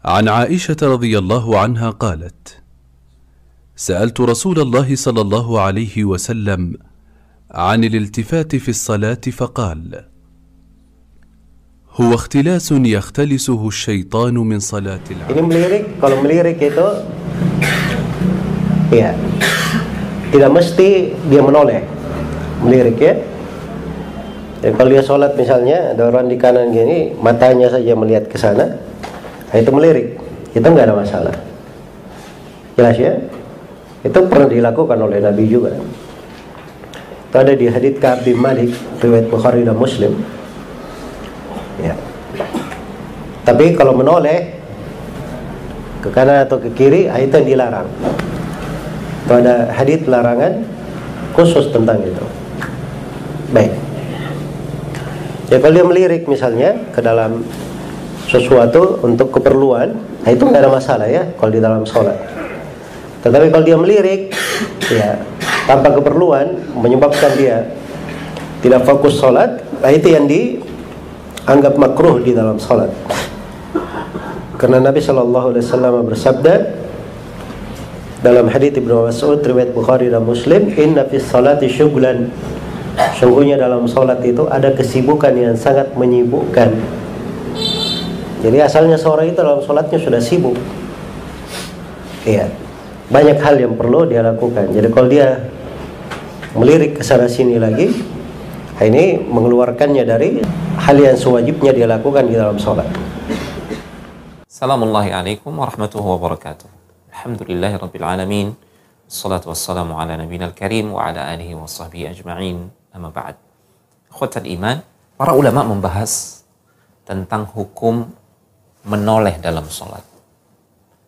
عن عائشة رضي الله عنها قالت: سألت رسول الله صلى الله عليه وسلم عن الالتفات في الصلاة فقال: هو اختلاس يختلسه الشيطان من صلاة العبد. Ini melirik, kalau melirik itu ya tidak mesti dia menoleh melirik ya. Jadi kalau dia sholat misalnya ada orang di kanan gini, matanya saja melihat ke sana, itu melirik, itu nggak ada masalah. Jelas ya? Itu pernah dilakukan oleh Nabi juga. Itu ada di hadits Ka'ab bin Malik riwayat Bukhari dan Muslim. Ya. Tapi kalau menoleh ke kanan atau ke kiri, itu yang dilarang. Itu ada hadits larangan khusus tentang itu. Baik. Ya kalau dia melirik misalnya ke dalam sesuatu untuk keperluan, itu nggak ada masalah ya kalau di dalam sholat. Tetapi kalau dia melirik ya tanpa keperluan menyebabkan dia tidak fokus sholat, itu yang dianggap makruh di dalam sholat. Karena Nabi Shallallahu Alaihi Wasallam bersabda dalam hadits Ibnu Mas'ud riwayat Bukhari dan Muslim, inna fis salati syughlan, sungguhnya dalam sholat itu ada kesibukan yang sangat menyibukkan. Jadi asalnya seorang itu dalam sholatnya sudah sibuk. Iya, banyak hal yang perlu dia lakukan. Jadi kalau dia melirik ke sana sini lagi, ini mengeluarkannya dari hal yang sewajibnya dia lakukan di dalam sholat. Assalamualaikum warahmatullahi wabarakatuh. Alhamdulillahirabbil alamin. Wassalatu wassalamu ala nabiyil karim wa ala alihi wa sahbihi ajma'in. Amma ba'd. Ikhwatal iman, para ulama membahas tentang hukum menoleh dalam sholat.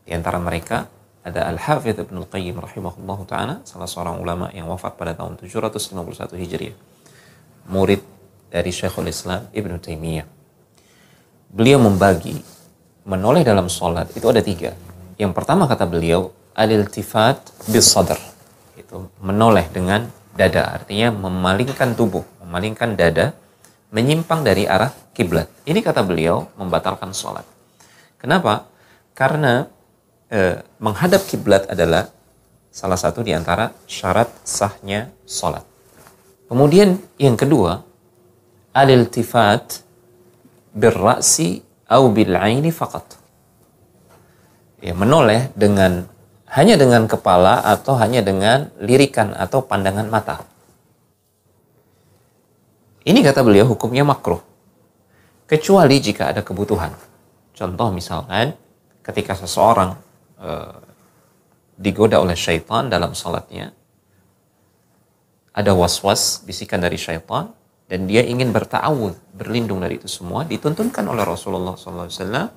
Di antara mereka ada Al-Hafidz Ibnu Al-Qayyim rahimahullah ta'ala, salah seorang ulama yang wafat pada tahun 751 Hijriah, murid dari Syekhul Islam Ibnu Taimiyah. Beliau membagi menoleh dalam sholat itu ada 3. Yang pertama kata beliau, al-iltifat bis sadr, itu menoleh dengan dada, artinya memalingkan tubuh, memalingkan dada, menyimpang dari arah kiblat. Ini kata beliau membatalkan sholat. Kenapa? Karena menghadap kiblat adalah salah satu di antara syarat sahnya sholat. Kemudian yang kedua, al-iltifat bir-ra'si au bil-'aini faqat. Ya, menoleh hanya dengan kepala atau hanya dengan lirikan atau pandangan mata. Ini kata beliau hukumnya makruh, kecuali jika ada kebutuhan. Contoh misalkan ketika seseorang digoda oleh syaitan dalam salatnya, ada was-was, bisikan dari syaitan, dan dia ingin berta'awudz, berlindung dari itu semua, dituntunkan oleh Rasulullah SAW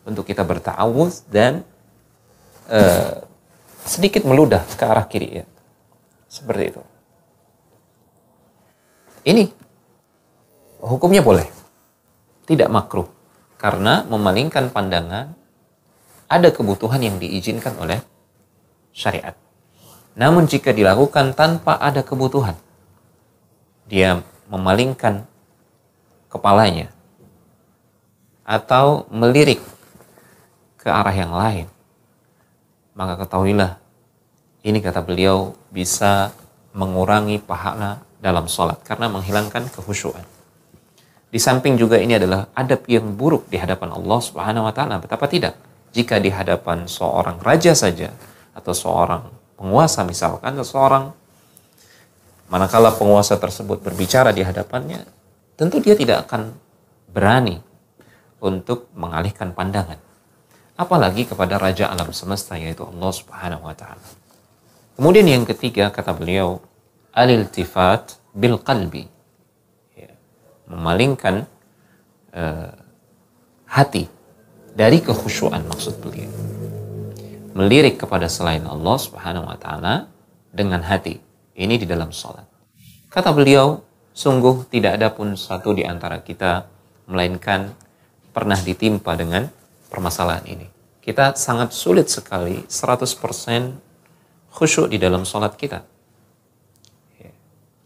untuk kita berta'awudz dan sedikit meludah ke arah kiri ya. Seperti itu. Ini hukumnya boleh, tidak makruh, karena memalingkan pandangan ada kebutuhan yang diizinkan oleh syariat. Namun jika dilakukan tanpa ada kebutuhan, dia memalingkan kepalanya atau melirik ke arah yang lain, maka ketahuilah, ini kata beliau bisa mengurangi pahala dalam sholat karena menghilangkan kekhusyuan. Di samping juga ini adalah adab yang buruk di hadapan Allah Subhanahu wa taala. Betapa tidak jika di hadapan seorang raja saja atau seorang penguasa misalkan, seseorang manakala penguasa tersebut berbicara di hadapannya, tentu dia tidak akan berani untuk mengalihkan pandangan. Apalagi kepada raja alam semesta yaitu Allah Subhanahu wa taala. Kemudian yang ketiga kata beliau, al-iltifat bil qalbi. Memalingkan hati dari kekhusyuan, maksud beliau. Melirik kepada selain Allah Subhanahu wa taala dengan hati. Ini di dalam sholat. Kata beliau, sungguh tidak ada pun satu di antara kita melainkan pernah ditimpa dengan permasalahan ini. Kita sangat sulit sekali 100% khusyuk di dalam sholat kita.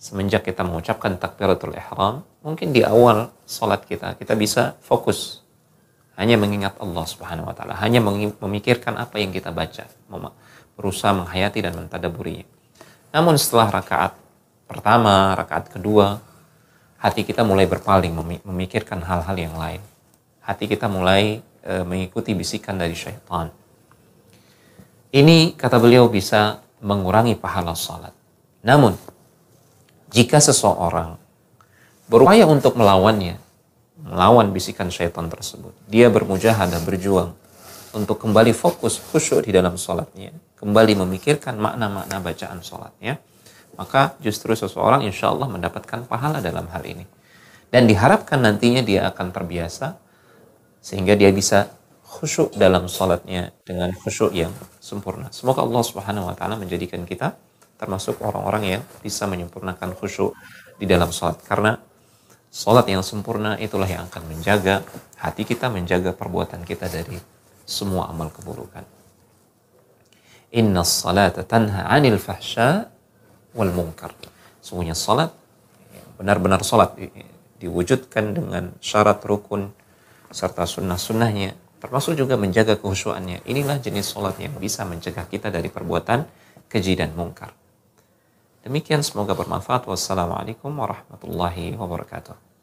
Semenjak kita mengucapkan takbiratul ihram, mungkin di awal sholat kita bisa fokus hanya mengingat Allah Subhanahu wa taala, hanya memikirkan apa yang kita baca, berusaha menghayati dan mentadaburinya. Namun setelah rakaat pertama, rakaat kedua, hati kita mulai berpaling memikirkan hal-hal yang lain. Hati kita mulai mengikuti bisikan dari syaitan. Ini kata beliau bisa mengurangi pahala salat. Namun jika seseorang berupaya untuk melawan bisikan syaitan tersebut, dia bermujahadah, berjuang untuk kembali fokus khusyuk di dalam salatnya, kembali memikirkan makna-makna bacaan salatnya, maka justru seseorang insya Allah mendapatkan pahala dalam hal ini. Dan diharapkan nantinya dia akan terbiasa sehingga dia bisa khusyuk dalam salatnya dengan khusyuk yang sempurna. Semoga Allah Subhanahu wa taala menjadikan kita termasuk orang-orang yang bisa menyempurnakan khusyuk di dalam salat, karena salat yang sempurna itulah yang akan menjaga hati kita, menjaga perbuatan kita dari semua amal keburukan. Inna salata tanha 'anil fahsya wal munkar. Sungguhnya salat, benar-benar salat diwujudkan dengan syarat rukun serta sunnah-sunnahnya, termasuk juga menjaga kekhusyuannya. Inilah jenis salat yang bisa mencegah kita dari perbuatan keji dan mungkar. Demikian, semoga bermanfaat. Wassalamualaikum warahmatullahi wabarakatuh.